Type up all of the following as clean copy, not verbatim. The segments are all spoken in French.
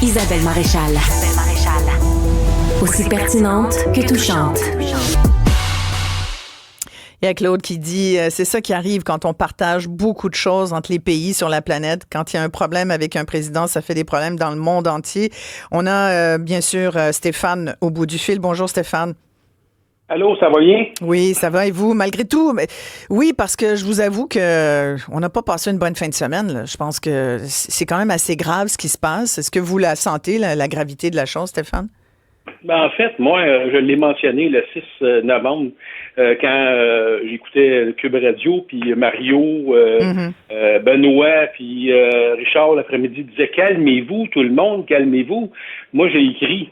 Isabelle Maréchal. Aussi pertinente que touchante. Il y a Claude qui dit, c'est ça qui arrive quand on partage beaucoup de choses entre les pays sur la planète. Quand il y a un problème avec un président, ça fait des problèmes dans le monde entier. On a bien sûr Stéphane au bout du fil. Bonjour Stéphane. Allô, ça va bien? Oui, ça va et vous, malgré tout? Mais, oui, parce que je vous avoue que on n'a pas passé une bonne fin de semaine. Là. Je pense que c'est quand même assez grave ce qui se passe. Est-ce que vous la sentez, la gravité de la chose, Stéphane? Ben, en fait, moi, je l'ai mentionné le 6 novembre quand j'écoutais Cube Radio, puis Mario, Benoît, puis Richard l'après-midi disaient « Calmez-vous, tout le monde, calmez-vous ». Moi, j'ai écrit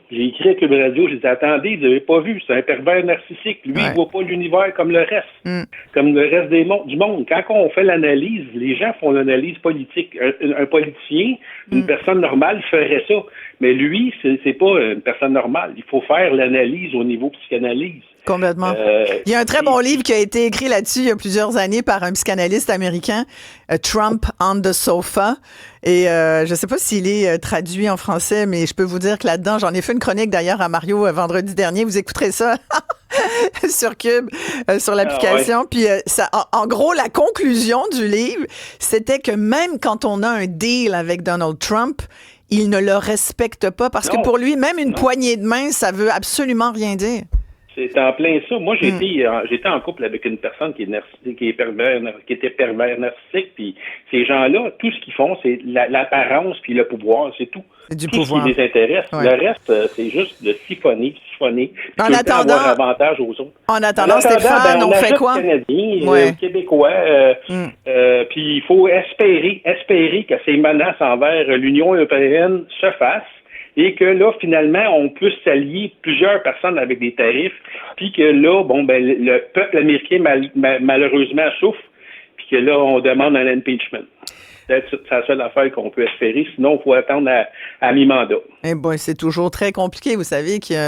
à Cube Radio, j'ai dit « Attendez, vous n'avez pas vu, c'est un pervers narcissique. Lui, il voit pas l'univers comme le reste, comme le reste du monde. Quand on fait l'analyse, les gens font l'analyse politique. Un politicien, une personne normale ferait ça. Mais lui, c'est pas une personne normale. Il faut faire l'analyse au niveau psychanalyse. Complètement. Il y a un très bon livre qui a été écrit là-dessus il y a plusieurs années par un psychanalyste américain, Trump on the Sofa. Et je ne sais pas s'il est traduit en français, mais je peux vous dire que là-dedans, j'en ai fait une chronique d'ailleurs à Mario vendredi dernier. Vous écouterez ça sur Cube, sur l'application. Ah ouais. Puis ça, en gros, la conclusion du livre, c'était que même quand on a un deal avec Donald Trump, il ne le respecte pas parce que pour lui, même une poignée de main, ça veut absolument rien dire. C'est en plein ça. Moi, j'étais en couple avec une personne qui était pervers narcissique, puis ces gens-là, tout ce qu'ils font, c'est l'apparence puis le pouvoir, c'est tout. C'est du tout pouvoir. Ce qui les intéresse. Ouais. Le reste, c'est juste de siffonner. En attendant, avoir avantage aux autres. En attendant, Stéphane, on fait quoi? Canadiens, Québécois, puis il faut espérer que ces menaces envers l'Union européenne se fassent. Et que là, finalement, on puisse s'allier plusieurs personnes avec des tarifs, puis que là, le peuple américain, malheureusement, souffre, puis que là, on demande un impeachment. C'est la seule affaire qu'on peut espérer. Sinon, il faut attendre à mi-mandat. Eh ben, c'est toujours très compliqué. Vous savez qu'il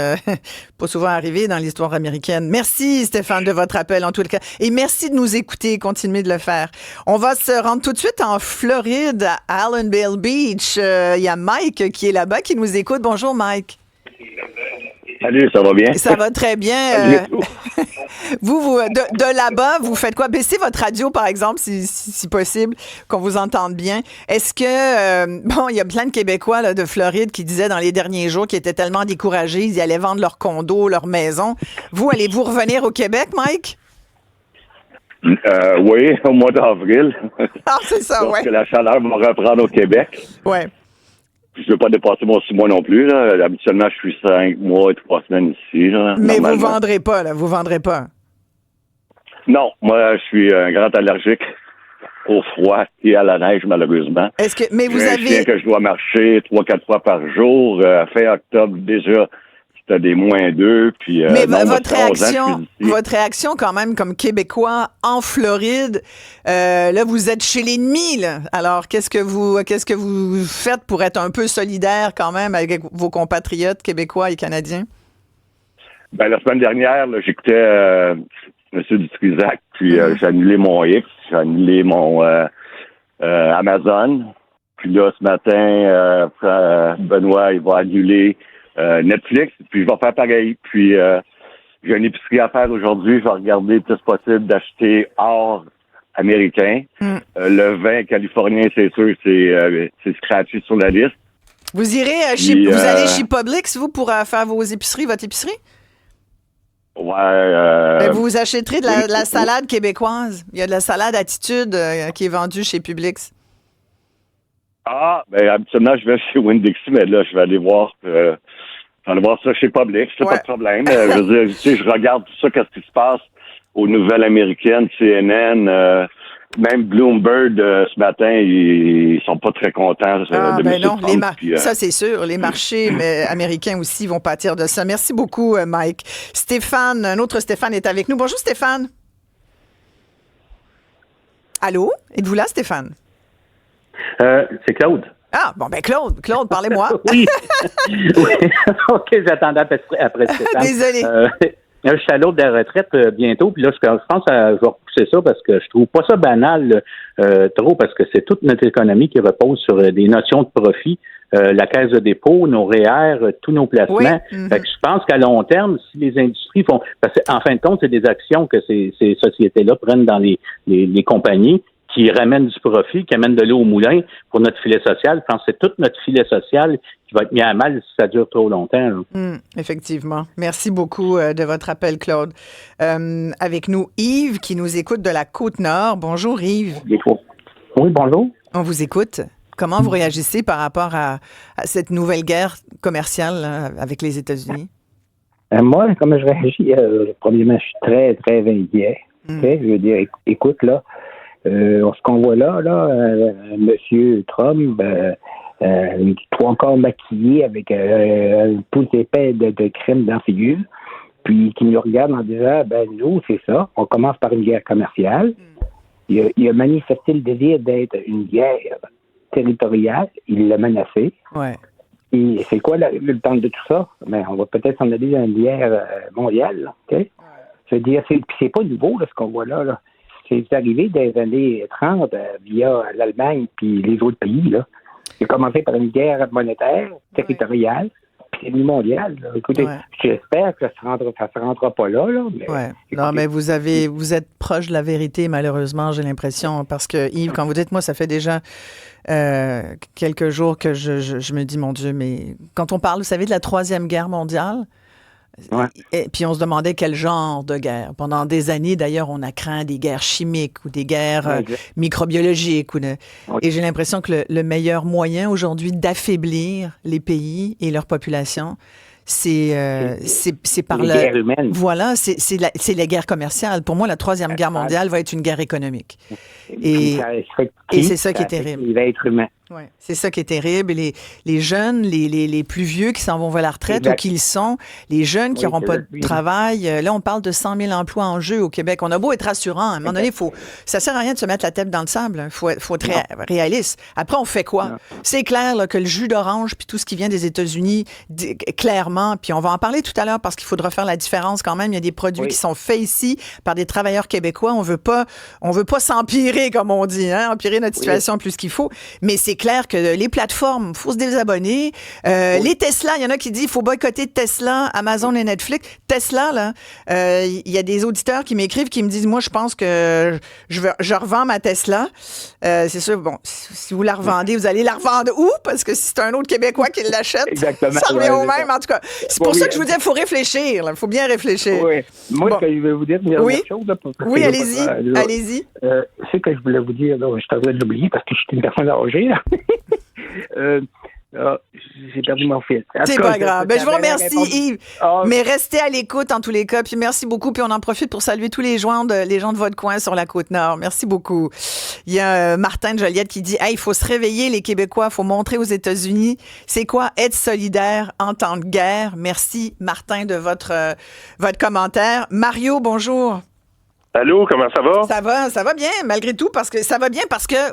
pas souvent arrivé dans l'histoire américaine. Merci, Stéphane, de votre appel, en tout cas. Et merci de nous écouter. Continuez de le faire. On va se rendre tout de suite en Floride, à Allenville Beach. Il y a Mike qui est là-bas, qui nous écoute. Bonjour, Mike. Salut, ça va bien? Ça va très bien. Vous de là-bas, vous faites quoi? Baissez votre radio, par exemple, si possible, qu'on vous entende bien. Est-ce que, il y a plein de Québécois là, de Floride qui disaient dans les derniers jours qu'ils étaient tellement découragés, ils allaient vendre leur condo, leur maison. Vous, allez-vous revenir au Québec, Mike? Oui, au mois d'avril. Ah, c'est ça, oui. Parce que la chaleur va reprendre au Québec. Oui. Je ne veux pas dépasser mon 6 mois non plus. Là. Habituellement, je suis 5 mois et 3 semaines ici. Là, mais vous ne vendrez pas, là. Vous vendrez pas. Non, moi, je suis un grand allergique au froid et à la neige, malheureusement. Mais vous avez... un chien que je dois marcher 3-4 fois par jour. Fin octobre, déjà, c'était des -2. Puis, mais votre réaction, quand même, comme Québécois en Floride, là, vous êtes chez l'ennemi, là. Alors, qu'est-ce que vous faites pour être un peu solidaire, quand même, avec vos compatriotes québécois et canadiens? Ben, la semaine dernière, là, j'écoutais M. Dutrisac, puis j'ai annulé mon X, j'ai annulé mon Amazon. Puis là, ce matin, Benoît, il va annuler Netflix, puis je vais faire pareil. Puis j'ai une épicerie à faire aujourd'hui. Je vais regarder le plus possible d'acheter hors américain. Le vin californien, c'est sûr, c'est scratché sur la liste. Vous irez vous allez chez Publix, vous, pour faire votre épicerie? Ouais. Vous achèterez de la salade québécoise. Il y a de la salade Attitude qui est vendue chez Publix. Ah, ben habituellement, je vais chez Winn-Dixie, mais là, je vais aller voir ça chez Publix, c'est pas de problème. Je veux dire, je regarde tout ça, qu'est-ce qui se passe aux nouvelles américaines, CNN, même Bloomberg, ce matin, ils sont pas très contents de M. Trump. Ça, c'est sûr. Les marchés américains aussi vont pâtir de ça. Merci beaucoup, Mike. Stéphane, un autre Stéphane est avec nous. Bonjour, Stéphane. Allô? Êtes-vous là, Stéphane? C'est Claude. Ah, bon, ben Claude, parlez-moi. Oui. OK, j'attendais après Stéphane. Désolé. je suis à l'autre de la retraite bientôt, puis là, je pense que je vais repousser ça parce que je trouve pas ça banal trop, parce que c'est toute notre économie qui repose sur des notions de profit. La caisse de dépôt, nos REER, tous nos placements. Oui. Mm-hmm. Fait que je pense qu'à long terme, si les industries font... Parce qu'en fin de compte, c'est des actions que ces sociétés-là prennent dans les compagnies qui ramènent du profit, qui amènent de l'eau au moulin pour notre filet social. Je pense que c'est tout notre filet social qui va être mis à mal si ça dure trop longtemps. Effectivement. Merci beaucoup de votre appel, Claude. Avec nous, Yves, qui nous écoute de la Côte-Nord. Bonjour, Yves. Oui, bonjour. On vous écoute. Comment vous réagissez par rapport à cette nouvelle guerre commerciale là, avec les États-Unis? Moi, comment je réagis? Premièrement, je suis très, très inquiet. Okay? Je veux dire, écoute, là, ce qu'on voit là, M. Trump, trois corps maquillé avec tout épais de crimes dans la figure, puis qui nous regarde en disant, nous, c'est ça, on commence par une guerre commerciale. Il a manifesté le désir d'être une guerre territoriale, il l'a menacé. Ouais. Et c'est quoi le temps de tout ça? On va peut-être s'en aller dans une guerre mondiale, là, OK? Ouais. Je veux dire, c'est pas nouveau, là, ce qu'on voit là. C'est arrivé des années 30 via l'Allemagne puis les autres pays, là. Il a commencé par une guerre monétaire, territoriale, puis c'est mondiale. Là. Écoutez, j'espère que ça se rendra pas là. Mais, écoutez, non, mais vous êtes proche de la vérité, malheureusement, j'ai l'impression. Parce que, Yves, quand vous dites, moi, ça fait déjà quelques jours que je me dis, mon Dieu, mais quand on parle, vous savez, de la Troisième Guerre mondiale, et puis on se demandait quel genre de guerre. Pendant des années, d'ailleurs, on a craint des guerres chimiques ou des guerres microbiologiques. Et j'ai l'impression que le meilleur moyen aujourd'hui d'affaiblir les pays et leur population, c'est par les guerres humaines. Voilà, c'est la guerre commerciale. Pour moi, la Troisième Guerre mondiale va être une guerre économique. Et c'est ça qui est terrible. Il va être humain. Ouais, c'est ça qui est terrible. Et les jeunes, les plus vieux qui s'en vont vers la retraite ou qui le sont, les jeunes qui n'auront pas de travail. Là, on parle de 100 000 emplois en jeu au Québec. On a beau être rassurant, à un moment donné, ça sert à rien de se mettre la tête dans le sable. Il faut être réaliste. Après, on fait quoi? Non. C'est clair là, que le jus d'orange puis tout ce qui vient des États-Unis, clairement, puis on va en parler tout à l'heure parce qu'il faudra faire la différence quand même. Il y a des produits qui sont faits ici par des travailleurs québécois. On veut pas s'empirer, comme on dit, empirer notre situation plus qu'il faut. Mais c'est clair que les plateformes, il faut se désabonner. Les Tesla, il y en a qui disent qu'il faut boycotter Tesla, Amazon et Netflix. Tesla, là, il y a des auditeurs qui m'écrivent, qui me disent, moi, je pense que je revends ma Tesla. C'est sûr, bon, si vous la revendez, vous allez la revendre où? Parce que si c'est un autre Québécois qui l'achète, ça revient au même. En tout cas, c'est pour ça que je vous dis, il faut réfléchir. Il faut bien réfléchir. Oui. Moi, ce que je vais vous dire, une dernière chose. Là, allez-y. Ce que je voulais vous dire, là, je suis en train de l'oublier parce que je suis une personne âgée. J'ai perdu mon fil. C'est pas grave. Je vous remercie, Yves. Mais restez à l'écoute en tous les cas. Puis merci beaucoup. Puis on en profite pour saluer tous les gens de votre coin sur la Côte-Nord. Merci beaucoup. Il y a Martin de Joliette qui dit « Hey, il faut se réveiller, les Québécois. Il faut montrer aux États-Unis c'est quoi être solidaire en temps de guerre. » Merci, Martin, de votre commentaire. Mario, bonjour. Allô, comment ça va? Ça va bien, malgré tout, parce que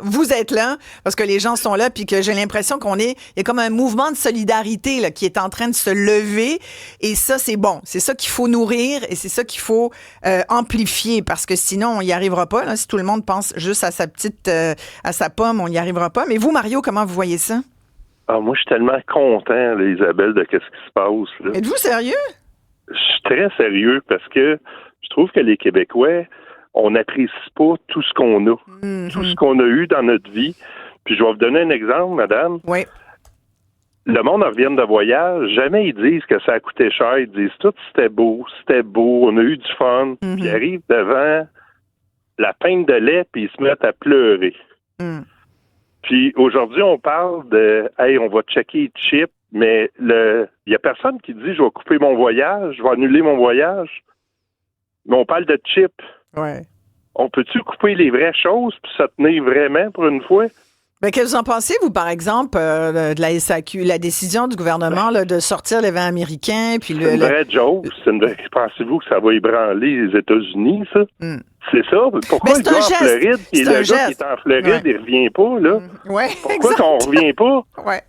vous êtes là, parce que les gens sont là, puis que j'ai l'impression il y a comme un mouvement de solidarité là, qui est en train de se lever, et ça, c'est bon. C'est ça qu'il faut nourrir, et c'est ça qu'il faut amplifier, parce que sinon, on n'y arrivera pas. Là, si tout le monde pense juste à sa pomme, on n'y arrivera pas. Mais vous, Mario, comment vous voyez ça? Moi, je suis tellement content, là, Isabelle, de ce qui se passe. Là. Êtes-vous sérieux? Je suis très sérieux, parce que je trouve que les Québécois, on n'apprécie pas tout ce qu'on a, tout ce qu'on a eu dans notre vie. Puis je vais vous donner un exemple, madame. Oui. Le monde en revient de voyage, jamais ils disent que ça a coûté cher. Ils disent tout, c'était beau, on a eu du fun. Puis ils arrivent devant la pinte de lait, puis ils se mettent à pleurer. Puis aujourd'hui, on parle de « Hey, on va checker les chips », mais il y a personne qui dit « Je vais couper mon voyage, je vais annuler mon voyage ». Mais on parle de chips. Ouais. On peut-tu couper les vraies choses puis se tenir vraiment pour une fois? Mais qu'est-ce que vous en pensez, vous, par exemple, de la SAQ, la décision du gouvernement là, de sortir les vins américains? Puis c'est une vraie joke. Pensez-vous que ça va ébranler les États-Unis, ça? C'est ça. Pourquoi le gars en Floride, et le gars qui est en Floride, il revient pas, là? Pourquoi qu'on revient pas? Ouais.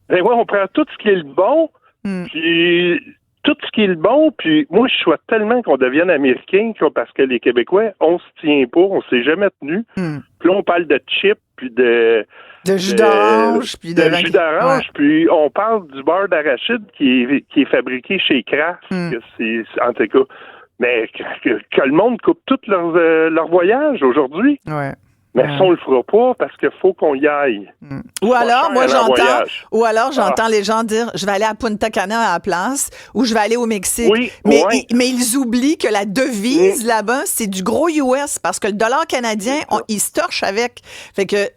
Ben ouais, on prend tout ce qui est le bon, puis tout ce qui est le bon, puis moi, je souhaite tellement qu'on devienne américain parce que les Québécois, on se tient pas, on s'est jamais tenu. Puis là, on parle de chips, puis de jus d'orange, puis jus d'orange, puis on parle du beurre d'arachide qui est fabriqué chez Kraft. Que c'est, en tout cas, mais que le monde coupe tout leur voyage aujourd'hui. Ouais. Mais ça, on le fera pas parce qu'il faut qu'on y aille. Ou alors, j'entends les gens dire, je vais aller à Punta Cana à la place, ou je vais aller au Mexique. Oui, mais ils oublient que la devise là-bas, c'est du gros US, parce que le dollar canadien, il se torche avec. Fait que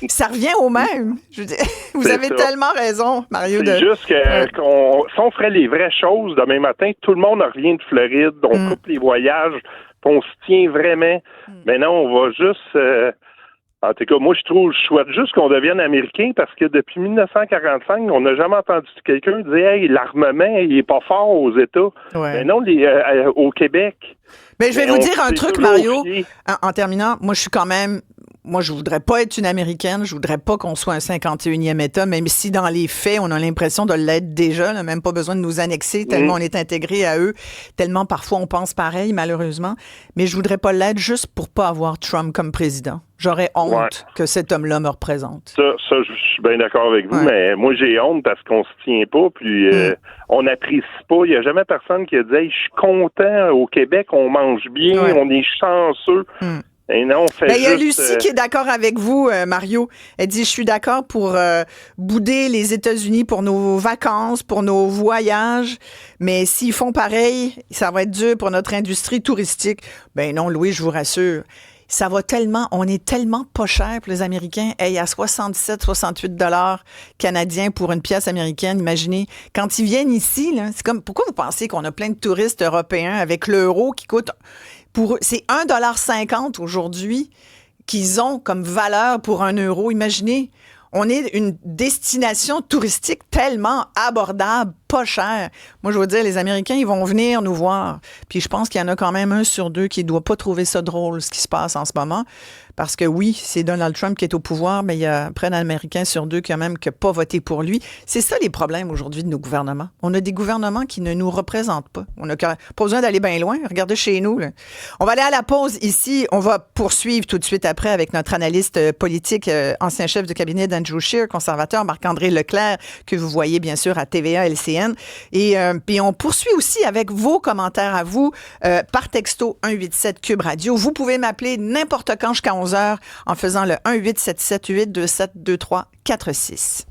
ça revient au même. Je veux dire, vous avez tellement raison, Mario. C'est juste que si on ferait les vraies choses demain matin, tout le monde revient de Floride, on coupe les voyages, on se tient vraiment. Mais non, on va juste... en tout cas, moi, je souhaite juste qu'on devienne américain parce que depuis 1945, on n'a jamais entendu quelqu'un dire « Hey, l'armement, il est pas fort aux États. » Mais non, au Québec. Mais je vais vous dire un truc, Mario, en terminant. Moi, je voudrais pas être une Américaine, je voudrais pas qu'on soit un 51e État, même si dans les faits, on a l'impression de l'être déjà, là, même pas besoin de nous annexer, tellement on est intégré à eux, tellement parfois on pense pareil, malheureusement. Mais je voudrais pas l'être juste pour pas avoir Trump comme président. J'aurais honte que cet homme-là me représente. Ça, je suis bien d'accord avec vous, mais moi, j'ai honte parce qu'on se tient pas, puis on n'apprécie pas. Il n'y a jamais personne qui a dit hey, « Je suis content, au Québec, on mange bien, on est chanceux. » Et non, on fait il y a Lucie qui est d'accord avec vous, Mario. Elle dit, je suis d'accord pour bouder les États-Unis pour nos vacances, pour nos voyages, mais s'ils font pareil, ça va être dur pour notre industrie touristique. Ben non, Louis, je vous rassure. Ça va tellement, on est tellement pas cher pour les Américains. Hey, à 67, 68 $ canadiens pour une pièce américaine, imaginez. Quand ils viennent ici, là, c'est comme, pourquoi vous pensez qu'on a plein de touristes européens avec l'euro qui coûte, c'est 1,50 $ aujourd'hui qu'ils ont comme valeur pour 1 euro. Imaginez, on est une destination touristique tellement abordable, pas cher. Moi, je veux dire, les Américains, ils vont venir nous voir. Puis je pense qu'il y en a quand même 1 sur 2 qui ne doit pas trouver ça drôle, ce qui se passe en ce moment. Parce que oui, c'est Donald Trump qui est au pouvoir, mais il y a près d'un Américain sur 2 qui a même pas voté pour lui. C'est ça les problèmes aujourd'hui de nos gouvernements. On a des gouvernements qui ne nous représentent pas. On n'a pas besoin d'aller bien loin. Regardez chez nous, là. On va aller à la pause ici. On va poursuivre tout de suite après avec notre analyste politique, ancien chef de cabinet d'Andrew Scheer, conservateur, Marc-André Leclerc, que vous voyez bien sûr à TVA LCN. Et puis on poursuit aussi avec vos commentaires à vous par texto 187 Cube Radio. Vous pouvez m'appeler n'importe quand jusqu'à 11h en faisant le 1-877-827-2346.